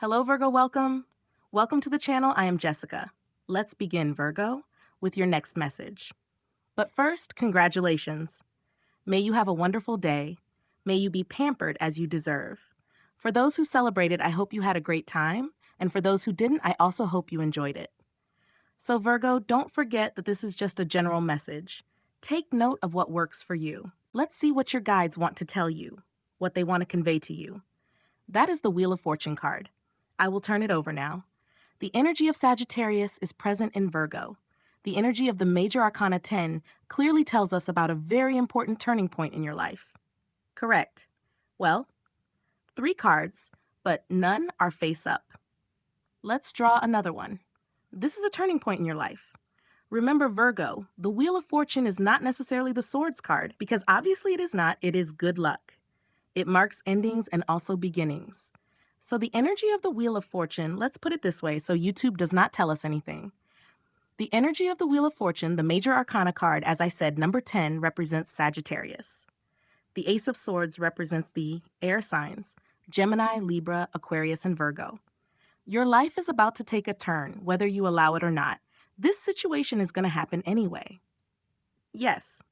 Hello, Virgo, welcome. Welcome to the channel. I am Jessica. Let's begin, Virgo, with your next message. But first, congratulations. May you have a wonderful day. May you be pampered as you deserve. For those who celebrated, I hope you had a great time. And for those who didn't, I also hope you enjoyed it. So, Virgo, don't forget that this is just a general message. Take note of what works for you. Let's see what your guides want to tell you, what they want to convey to you. That is the Wheel of Fortune card. I will turn it over now. The energy of Sagittarius is present in Virgo. The energy of the Major Arcana 10 clearly tells us about a very important turning point in your life. Correct. Well, 3 cards, but none are face up. Let's draw another one. This is a turning point in your life. Remember, Virgo, the Wheel of Fortune is not necessarily the Swords card, because obviously it is not. It is good luck. It marks endings and also beginnings. So the energy of the Wheel of Fortune, let's put it this way so YouTube does not tell us anything. The energy of the Wheel of Fortune, the Major Arcana card, as I said, number 10, represents Sagittarius. The Ace of Swords represents the air signs, Gemini, Libra, Aquarius, and Virgo. Your life is about to take a turn, whether you allow it or not. This situation is going to happen anyway. Yes,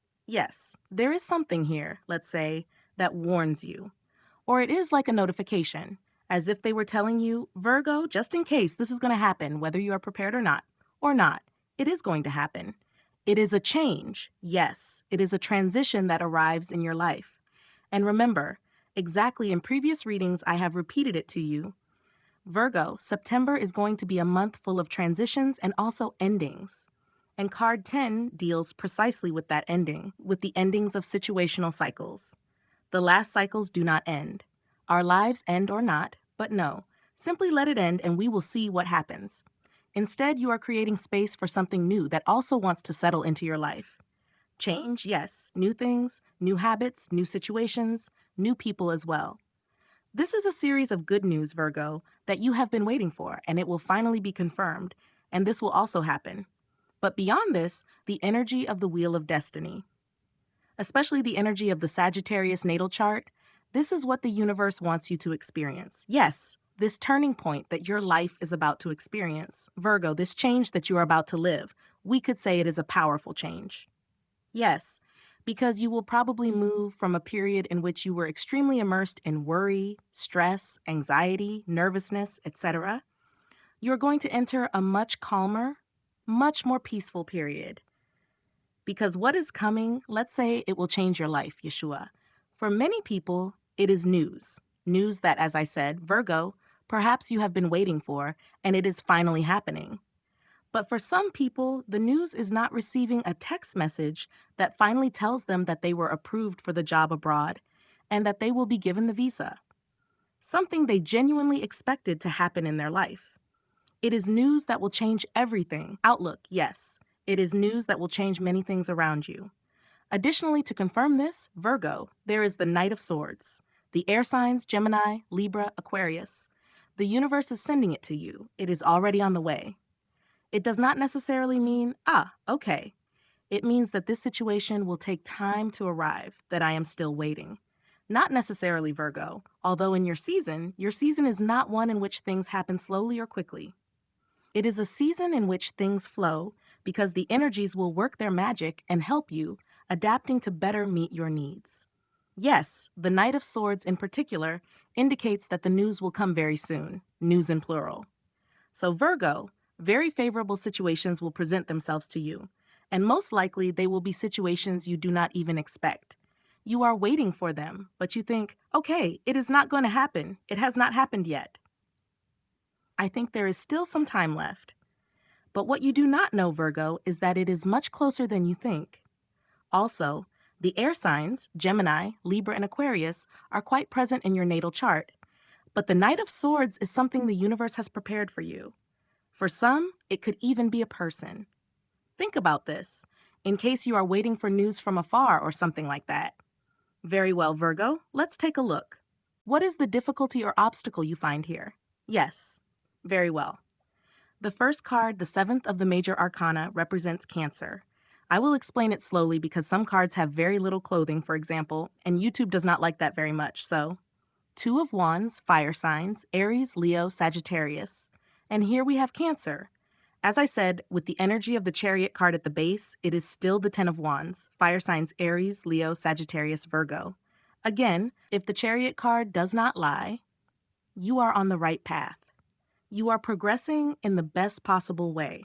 there is something here, let's say, that warns you. Or it is like a notification, as if they were telling you, Virgo, just in case this is going to happen, whether you are prepared or not, it is going to happen. It is a change, yes, it is a transition that arrives in your life. And remember, exactly in previous readings I have repeated it to you, Virgo, September is going to be a month full of transitions and also endings. And card 10 deals precisely with that ending, with the endings of situational cycles. The last cycles do not end. Our lives end or not, but no, simply let it end and we will see what happens. Instead, you are creating space for something new that also wants to settle into your life. Change, yes, new things, new habits, new situations, new people as well. This is a series of good news, Virgo, that you have been waiting for, and it will finally be confirmed, and this will also happen. But beyond this, the energy of the Wheel of Destiny, especially the energy of the Sagittarius natal chart, this is what the universe wants you to experience. Yes, this turning point that your life is about to experience. Virgo, this change that you are about to live, we could say it is a powerful change. Yes, because you will probably move from a period in which you were extremely immersed in worry, stress, anxiety, nervousness, etc. You're going to enter a much calmer, much more peaceful period. Because what is coming, let's say it will change your life, Yeshua. For many people, it is news. News that, as I said, Virgo, perhaps you have been waiting for, and it is finally happening. But for some people, the news is not receiving a text message that finally tells them that they were approved for the job abroad and that they will be given the visa. Something they genuinely expected to happen in their life. It is news that will change everything. Outlook, yes. It is news that will change many things around you. Additionally, to confirm this, Virgo, there is the Knight of Swords. The air signs, Gemini, Libra, Aquarius. The universe is sending it to you. It is already on the way. It does not necessarily mean, okay. It means that this situation will take time to arrive, that I am still waiting. Not necessarily, Virgo, although in your season is not one in which things happen slowly or quickly. It is a season in which things flow because the energies will work their magic and help you, adapting to better meet your needs. Yes, the Knight of Swords in particular indicates that the news will come very soon, news in plural. So Virgo, very favorable situations will present themselves to you, and most likely they will be situations you do not even expect. You are waiting for them, but you think, okay, it is not going to happen. It has not happened yet. I think there is still some time left. But what you do not know, Virgo, is that it is much closer than you think. Also, the air signs, Gemini, Libra, and Aquarius, are quite present in your natal chart. But the Knight of Swords is something the universe has prepared for you. For some, it could even be a person. Think about this, in case you are waiting for news from afar or something like that. Very well, Virgo, let's take a look. What is the difficulty or obstacle you find here? Yes, very well. The first card, the 7th of the Major Arcana, represents Cancer. I will explain it slowly because some cards have very little clothing, for example, and YouTube does not like that very much, so Two of Wands, fire signs, Aries, Leo, Sagittarius. And here we have Cancer. As I said, with the energy of the Chariot card at the base, it is still the Ten of Wands, fire signs Aries, Leo, Sagittarius, Virgo. Again, if the Chariot card does not lie, you are on the right path. You are progressing in the best possible way.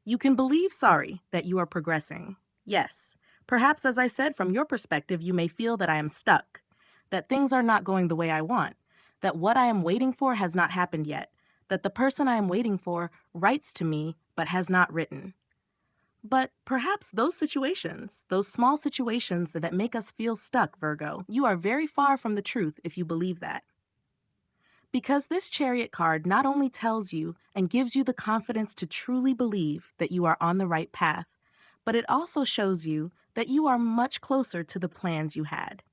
You can believe, that you are progressing. Yes, perhaps as I said, from your perspective, you may feel that I am stuck, that things are not going the way I want, that what I am waiting for has not happened yet, that the person I am waiting for writes to me but has not written. But perhaps those situations, those small situations that make us feel stuck, Virgo, you are very far from the truth if you believe that. Because this Chariot card not only tells you and gives you the confidence to truly believe that you are on the right path, but it also shows you that you are much closer to the plans you had.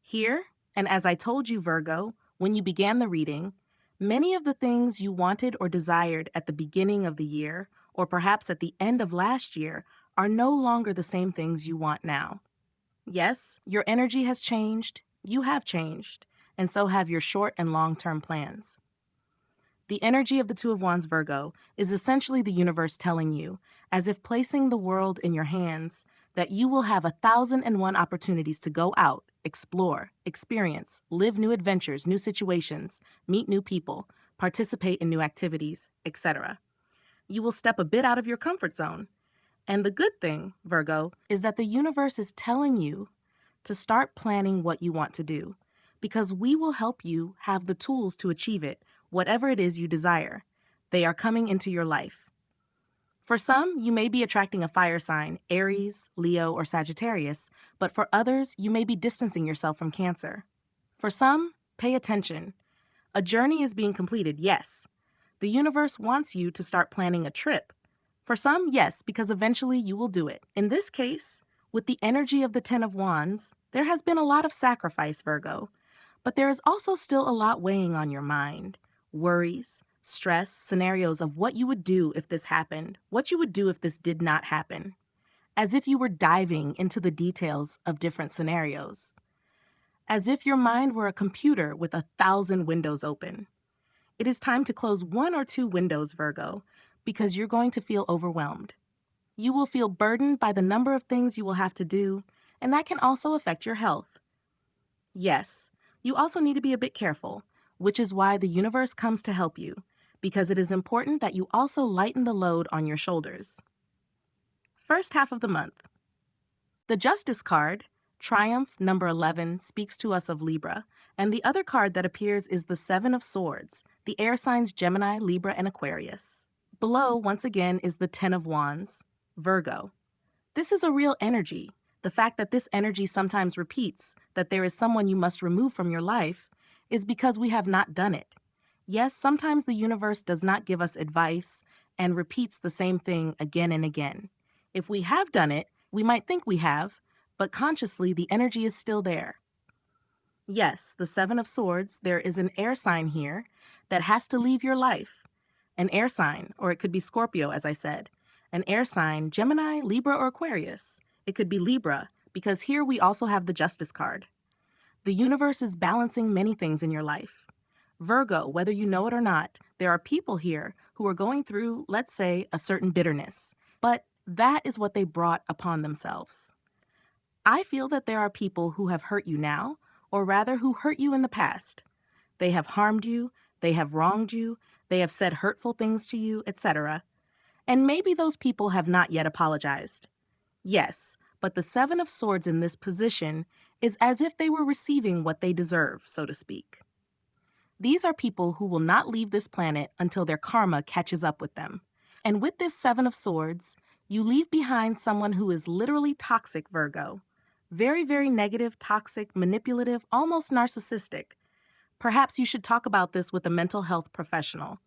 Here, and as I told you, Virgo, when you began the reading, many of the things you wanted or desired at the beginning of the year, or perhaps at the end of last year, are no longer the same things you want now. Yes, your energy has changed, you have changed, and so have your short and long-term plans. The energy of the Two of Wands, Virgo, is essentially the universe telling you, as if placing the world in your hands, that you will have 1,001 opportunities to go out, explore, experience, live new adventures, new situations, meet new people, participate in new activities, etc. You will step a bit out of your comfort zone. And the good thing, Virgo, is that the universe is telling you to start planning what you want to do, because we will help you have the tools to achieve it, whatever it is you desire. They are coming into your life. For some, you may be attracting a fire sign, Aries, Leo, or Sagittarius, but for others, you may be distancing yourself from Cancer. For some, pay attention. A journey is being completed, yes. The universe wants you to start planning a trip. For some, yes, because eventually you will do it. In this case, with the energy of the Ten of Wands, there has been a lot of sacrifice, Virgo. But there is also still a lot weighing on your mind. Worries, stress, scenarios of what you would do if this happened, what you would do if this did not happen. As if you were diving into the details of different scenarios. As if your mind were a computer with 1,000 windows open. It is time to close one or two windows, Virgo, because you're going to feel overwhelmed. You will feel burdened by the number of things you will have to do, and that can also affect your health. Yes, you also need to be a bit careful, which is why the universe comes to help you, because it is important that you also lighten the load on your shoulders. First half of the month. The Justice card, Triumph, number 11, speaks to us of Libra, and the other card that appears is the Seven of Swords, the air signs Gemini, Libra, and Aquarius. Below, once again, is the Ten of Wands, Virgo. This is a real energy. The fact that this energy sometimes repeats, that there is someone you must remove from your life, is because we have not done it. Yes, sometimes the universe does not give us advice and repeats the same thing again and again. If we have done it, we might think we have, but consciously the energy is still there. Yes, the Seven of Swords, there is an air sign here that has to leave your life. An air sign, or it could be Scorpio, as I said. An air sign, Gemini, Libra, or Aquarius. It could be Libra, because here we also have the Justice card. The universe is balancing many things in your life. Virgo, whether you know it or not, there are people here who are going through, let's say, a certain bitterness. But that is what they brought upon themselves. I feel that there are people who have hurt you now, or rather who hurt you in the past. They have harmed you, they have wronged you, they have said hurtful things to you, etc. And maybe those people have not yet apologized. Yes, but the Seven of Swords in this position is as if they were receiving what they deserve, so to speak. These are people who will not leave this planet until their karma catches up with them. And with this Seven of Swords, you leave behind someone who is literally toxic, Virgo. Very, very negative, toxic, manipulative, almost narcissistic. Perhaps you should talk about this with a mental health professional.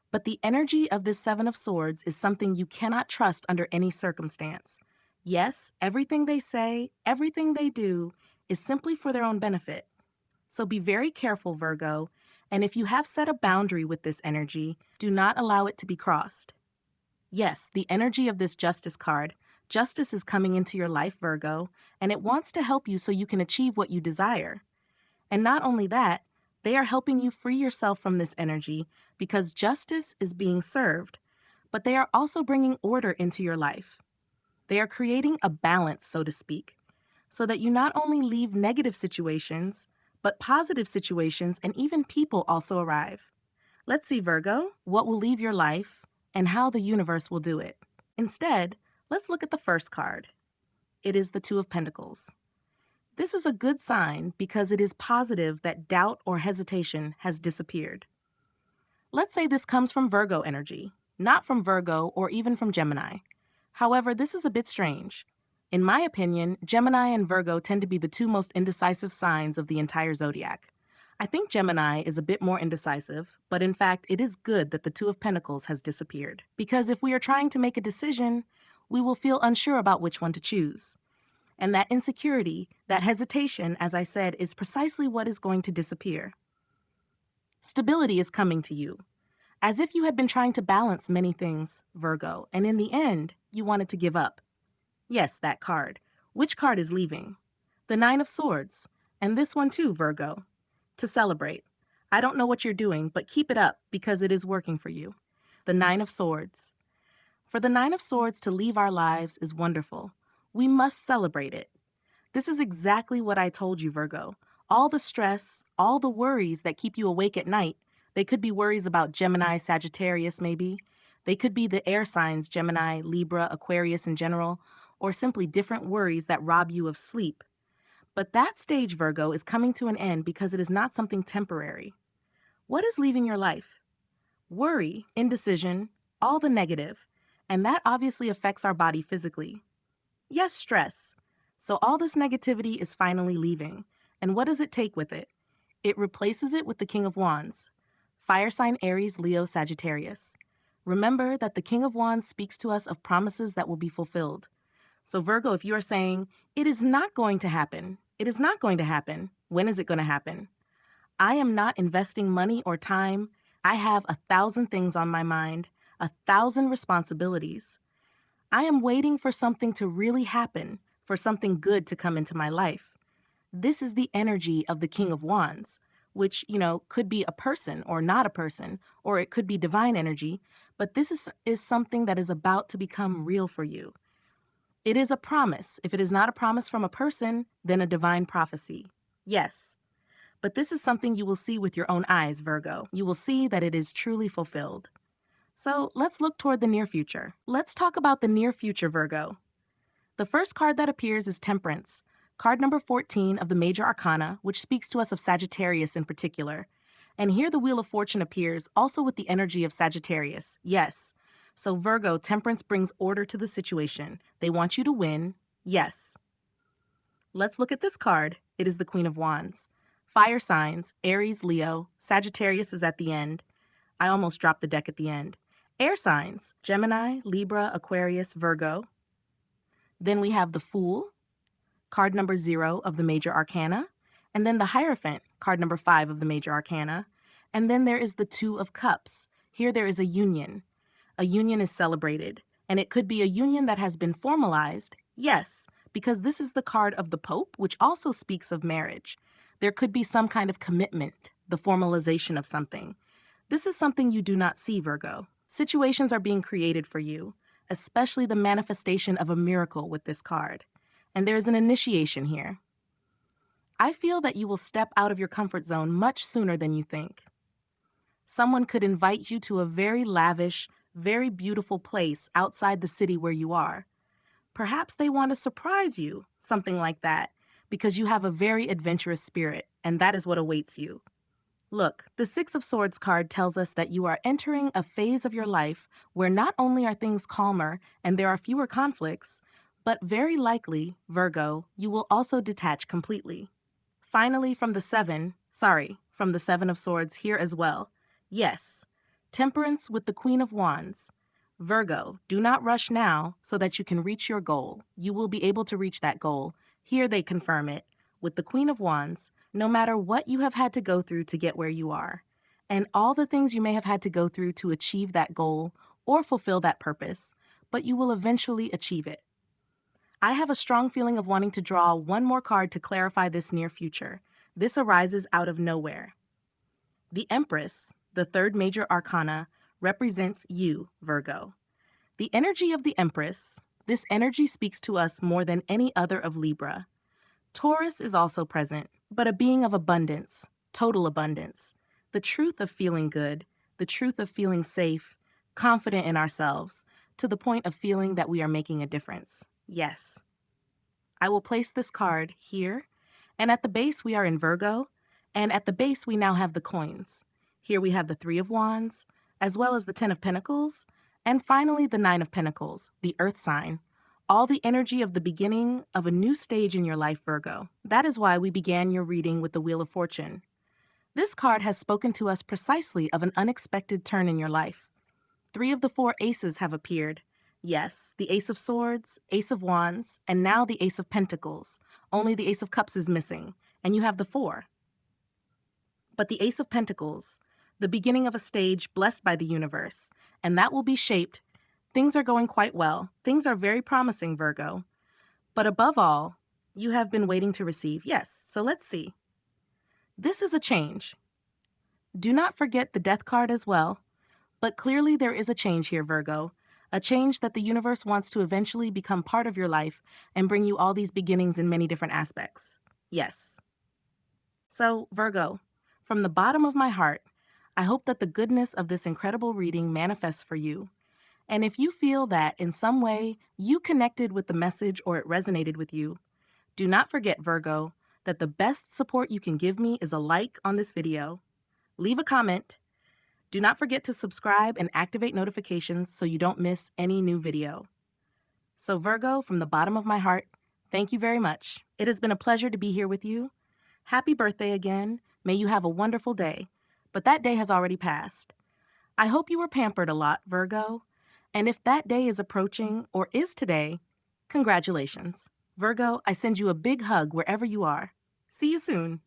But the energy of this Seven of Swords is something you cannot trust under any circumstance. Yes, everything they say, everything they do is simply for their own benefit. So be very careful, Virgo, and if you have set a boundary with this energy, do not allow it to be crossed. Yes, the energy of this Justice card, justice is coming into your life, Virgo, and it wants to help you so you can achieve what you desire. And not only that, They are helping you free yourself from this energy because justice is being served, but they are also bringing order into your life. They are creating a balance, so to speak, so that you not only leave negative situations, but positive situations and even people also arrive. Let's see, Virgo, what will leave your life and how the universe will do it. Instead, let's look at the first card. It is the Two of Pentacles. This is a good sign because it is positive that doubt or hesitation has disappeared. Let's say this comes from Virgo energy, not from Virgo or even from Gemini. However, this is a bit strange. In my opinion, Gemini and Virgo tend to be the two most indecisive signs of the entire zodiac. I think Gemini is a bit more indecisive, but in fact, it is good that the Two of Pentacles has disappeared. Because if we are trying to make a decision, we will feel unsure about which one to choose. And that insecurity, that hesitation, as I said, is precisely what is going to disappear. Stability is coming to you, as if you had been trying to balance many things, Virgo, and in the end, you wanted to give up. Yes, that card. Which card is leaving? The Nine of Swords. And this one too, Virgo. To celebrate. I don't know what you're doing, but keep it up because it is working for you. The Nine of Swords. For the Nine of Swords to leave our lives is wonderful. We must celebrate it. This is exactly what I told you, Virgo. All the stress, all the worries that keep you awake at night, they could be worries about Gemini, Sagittarius maybe. They could be the air signs, Gemini, Libra, Aquarius in general, or simply different worries that rob you of sleep. But that stage, Virgo, is coming to an end because it is not something temporary. What is leaving your life? Worry, indecision, all the negative, and that obviously affects our body physically. Yes, stress. So all this negativity is finally leaving. And what does it take with it? It replaces it with the King of Wands. Fire sign Aries, Leo, Sagittarius. Remember that the King of Wands speaks to us of promises that will be fulfilled. So Virgo, if you are saying, it is not going to happen, it is not going to happen, when is it going to happen? I am not investing money or time. I have 1,000 things on my mind, 1,000 responsibilities. I am waiting for something to really happen, for something good to come into my life. This is the energy of the King of Wands, which, could be a person or not a person, or it could be divine energy, but this is something that is about to become real for you. It is a promise. If it is not a promise from a person, then a divine prophecy. Yes. But this is something you will see with your own eyes, Virgo. You will see that it is truly fulfilled. So let's look toward the near future. Let's talk about the near future, Virgo. The first card that appears is Temperance, card number 14 of the Major Arcana, which speaks to us of Sagittarius in particular. And here the Wheel of Fortune appears, also with the energy of Sagittarius. Yes. So Virgo, Temperance brings order to the situation. They want you to win. Yes. Let's look at this card. It is the Queen of Wands. Fire signs, Aries, Leo, Sagittarius is at the end. I almost dropped the deck at the end. Air signs, Gemini, Libra, Aquarius, Virgo. Then we have the Fool, card number 0 of the Major Arcana. And then the Hierophant, card number 5 of the Major Arcana. And then there is the Two of Cups. Here there is a union. A union is celebrated. And it could be a union that has been formalized. Yes, because this is the card of the Pope, which also speaks of marriage. There could be some kind of commitment, the formalization of something. This is something you do not see, Virgo. Situations are being created for you, especially the manifestation of a miracle with this card. And there is an initiation here. I feel that you will step out of your comfort zone much sooner than you think. Someone could invite you to a very lavish, very beautiful place outside the city where you are. Perhaps they want to surprise you, something like that, because you have a very adventurous spirit, and that is what awaits you. Look, the Six of Swords card tells us that you are entering a phase of your life where not only are things calmer and there are fewer conflicts, but very likely, Virgo, you will also detach completely. Finally, from the Seven of Swords here as well. Yes, Temperance with the Queen of Wands. Virgo, do not rush now so that you can reach your goal. You will be able to reach that goal. Here they confirm it. With the Queen of Wands, no matter what you have had to go through to get where you are, and all the things you may have had to go through to achieve that goal or fulfill that purpose, but you will eventually achieve it. I have a strong feeling of wanting to draw one more card to clarify this near future. This arises out of nowhere. The Empress, the third major arcana, represents you, Virgo. The energy of the Empress, this energy speaks to us more than any other of Libra. Taurus is also present, but a being of abundance, total abundance, the truth of feeling good, the truth of feeling safe, confident in ourselves, to the point of feeling that we are making a difference. Yes. I will place this card here, and at the base we are in Virgo, and at the base we now have the coins. Here we have the Three of Wands, as well as the Ten of Pentacles, and finally the Nine of Pentacles, the Earth sign. All the energy of the beginning of a new stage in your life, Virgo. That is why we began your reading with the Wheel of Fortune. This card has spoken to us precisely of an unexpected turn in your life. 3 of the 4 aces have appeared. Yes, the Ace of Swords, Ace of Wands, and now the Ace of Pentacles. Only the Ace of Cups is missing, and you have the 4. But the Ace of Pentacles, the beginning of a stage blessed by the universe, and that will be shaped. Things are going quite well. Things are very promising, Virgo. But above all, you have been waiting to receive. Yes, so let's see. This is a change. Do not forget the Death card as well. But clearly there is a change here, Virgo. A change that the universe wants to eventually become part of your life and bring you all these beginnings in many different aspects. Yes. So, Virgo, from the bottom of my heart, I hope that the goodness of this incredible reading manifests for you. And if you feel that in some way you connected with the message or it resonated with you, do not forget, Virgo, that the best support you can give me is a like on this video. Leave a comment. Do not forget to subscribe and activate notifications so you don't miss any new video. So Virgo, from the bottom of my heart, thank you very much. It has been a pleasure to be here with you. Happy birthday again. May you have a wonderful day. But that day has already passed. I hope you were pampered a lot, Virgo. And if that day is approaching or is today, congratulations. Virgo, I send you a big hug wherever you are. See you soon.